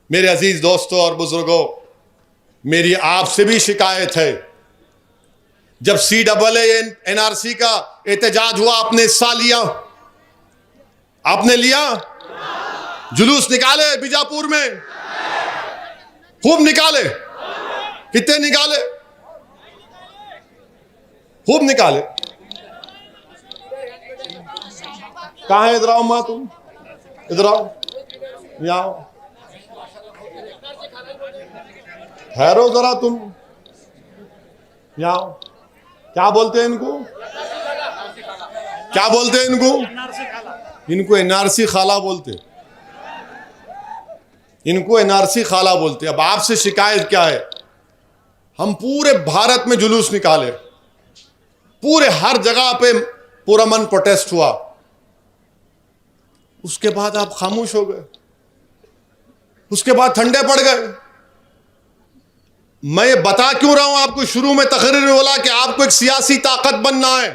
मेरे अजीज दोस्तों और बुजुर्गों, मेरी आपसे भी शिकायत है, जब CAA NRC का एहतजाज हुआ, आपने हिस्सा लिया? आपने लिया? जुलूस निकाले बीजापुर में? खूब निकाले। कितने निकाले? खूब निकाले। कहाँ है? इधर आओ माँ, तुम इधर आओ, यहाँ आओ, ठहरो जरा, तुम यहाँ आओ। क्या बोलते हैं इनको? क्या बोलते हैं इनको? इनको NRC खाला बोलते, इनको NRC खाला बोलते। अब आपसे शिकायत क्या है? हम पूरे भारत में जुलूस निकाले, पूरे हर जगह पे पुरअमन प्रोटेस्ट हुआ, उसके बाद आप खामोश हो गए, उसके बाद ठंडे पड़ गए। मैं ये बता क्यों रहा हूं आपको? शुरू में तकरीर में बोला कि आपको एक सियासी ताकत बनना है।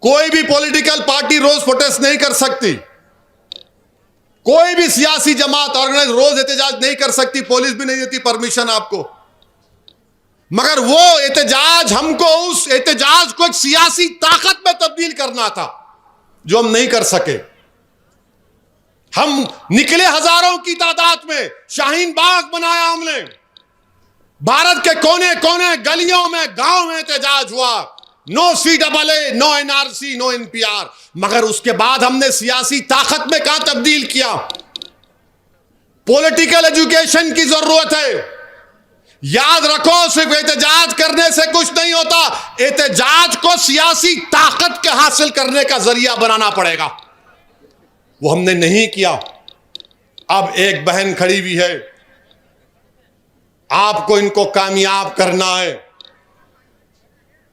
कोई भी पॉलिटिकल पार्टी रोज प्रोटेस्ट नहीं कर सकती, कोई भी सियासी जमात ऑर्गेनाइज रोज एहतजाज नहीं कर सकती, पुलिस भी नहीं देती परमिशन आपको। मगर वो एहतजाज, हमको उस एहतजाज को एक सियासी ताकत में तब्दील करना था, जो हम नहीं कर सके। हम निकले हजारों की तादाद में, शाहीन बाग बनाया हमने, भारत के कोने कोने गलियों में, गांव में एहतजाज हुआ। No CAA, no NRC, no NPR। मगर उसके बाद हमने सियासी ताकत में कहां तब्दील किया? पॉलिटिकल एजुकेशन की जरूरत है। याद रखो, सिर्फ एहतजाज करने से कुछ नहीं होता, एहतजाज को सियासी ताकत के हासिल करने का जरिया बनाना पड़ेगा। वो हमने नहीं किया। अब एक बहन खड़ी हुई है, आपको इनको कामयाब करना है।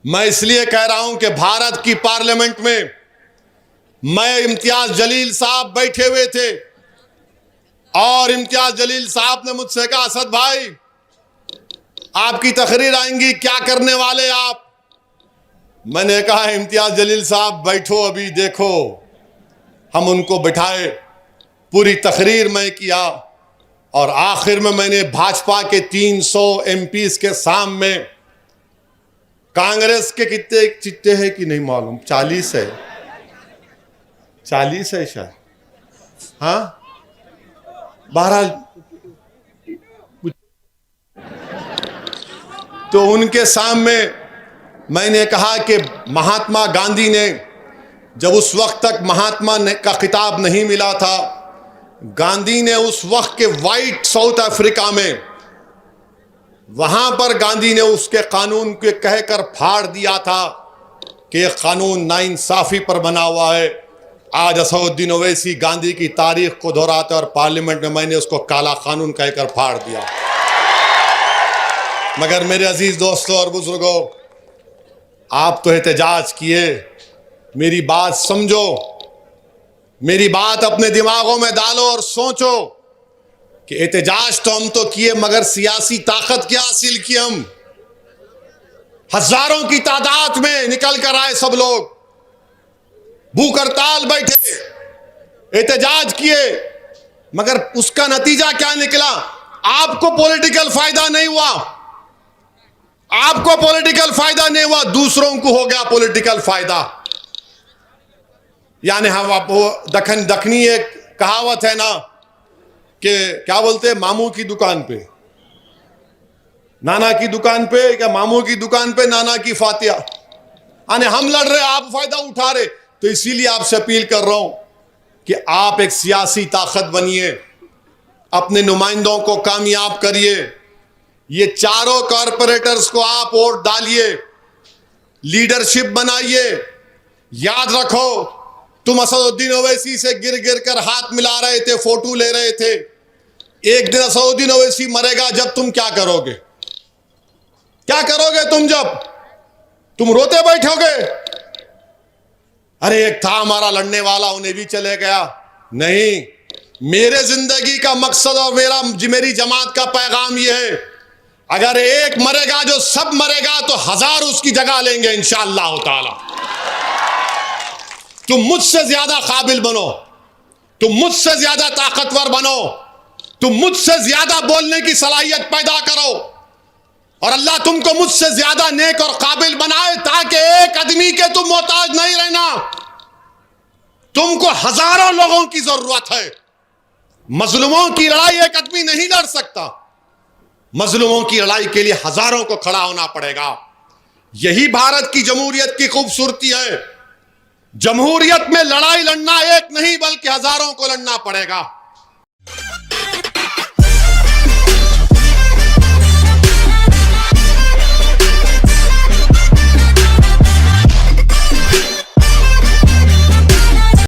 मैं इसलिए कह रहा हूं कि भारत की पार्लियामेंट में मैं इम्तियाज जलील साहब बैठे हुए थे और इम्तियाज जलील साहब ने मुझसे कहा, असद भाई आपकी तकरीर आएंगी, क्या करने वाले आप? मैंने कहा, इम्तियाज जलील साहब बैठो, अभी देखो। हम उनको बिठाए, पूरी तकरीर मैं किया और आखिर में मैंने भाजपा के 300 MPs के सामने, कांग्रेस के कितने चिट्टे हैं कि नहीं मालूम, 40 है, 40 है शायद, हाँ, बहरहाल, तो उनके सामने मैंने कहा कि महात्मा गांधी ने, जब उस वक्त तक महात्मा का खिताब नहीं मिला था, गांधी ने उस वक्त के वाइट साउथ अफ्रीका में, वहां पर गांधी ने उसके कानून के कहकर फाड़ दिया था कि यह कानून नाइंसाफी पर बना हुआ है। आज असदुद्दीन ओवैसी गांधी की तारीख को दोहराते और पार्लियामेंट में मैंने उसको काला कानून कहकर फाड़ दिया। मगर मेरे अजीज दोस्तों और बुजुर्गों, आप तो एहतजाज किए, मेरी बात समझो, मेरी बात अपने दिमागों में डालो और सोचो कि एहतजाज तो हम तो किए, मगर सियासी ताकत क्या हासिल की? हम हजारों की तादाद में निकल कर आए, सब लोग भूख हड़ताल बैठे, एहतजाज किए, मगर उसका नतीजा क्या निकला? आपको पॉलिटिकल फायदा नहीं हुआ, आपको पॉलिटिकल फायदा नहीं हुआ, दूसरों को हो गया पॉलिटिकल फायदा। यानी हम वो दखनी एक कहावत है ना कि क्या बोलते हैं, मामू की दुकान पे नाना की दुकान पे, क्या मामू की दुकान पे नाना की फातिया। यानी हम लड़ रहे, आप फायदा उठा रहे। तो इसीलिए आपसे अपील कर रहा हूं कि आप एक सियासी ताकत बनिए, अपने नुमाइंदों को कामयाब करिए, ये चारों कॉरपोरेटर्स को आप वोट डालिए, लीडरशिप बनाइए। याद रखो, तुम असदुद्दीन ओवैसी से गिर गिर कर हाथ मिला रहे थे, फोटो ले रहे थे। एक दिन असदुद्दीन ओवैसी मरेगा, जब तुम क्या करोगे? क्या करोगे तुम? जब तुम रोते बैठोगे, अरे एक था हमारा लड़ने वाला, उन्हें भी चले गया। नहीं, मेरे जिंदगी का मकसद और मेरी जमात का पैगाम यह है, अगर एक मरेगा जो सब मरेगा, तो 1000 उसकी जगह लेंगे इंशाअल्लाह ताला। तुम मुझसे ज्यादा काबिल बनो, तुम मुझसे ज्यादा ताकतवर बनो, तुम मुझसे ज्यादा बोलने की सलाहियत पैदा करो और अल्लाह तुमको मुझसे ज्यादा नेक और काबिल बनाए, ताकि एक आदमी के तुम मोहताज नहीं रहना। तुमको हजारों लोगों की जरूरत है। मजलूमों की लड़ाई एक आदमी नहीं लड़ सकता, मजलूमों की लड़ाई के लिए हजारों को खड़ा होना पड़ेगा। यही भारत की जमहूरियत की खूबसूरती है। जमहूरियत में लड़ाई लड़ना एक नहीं बल्कि हजारों को लड़ना पड़ेगा।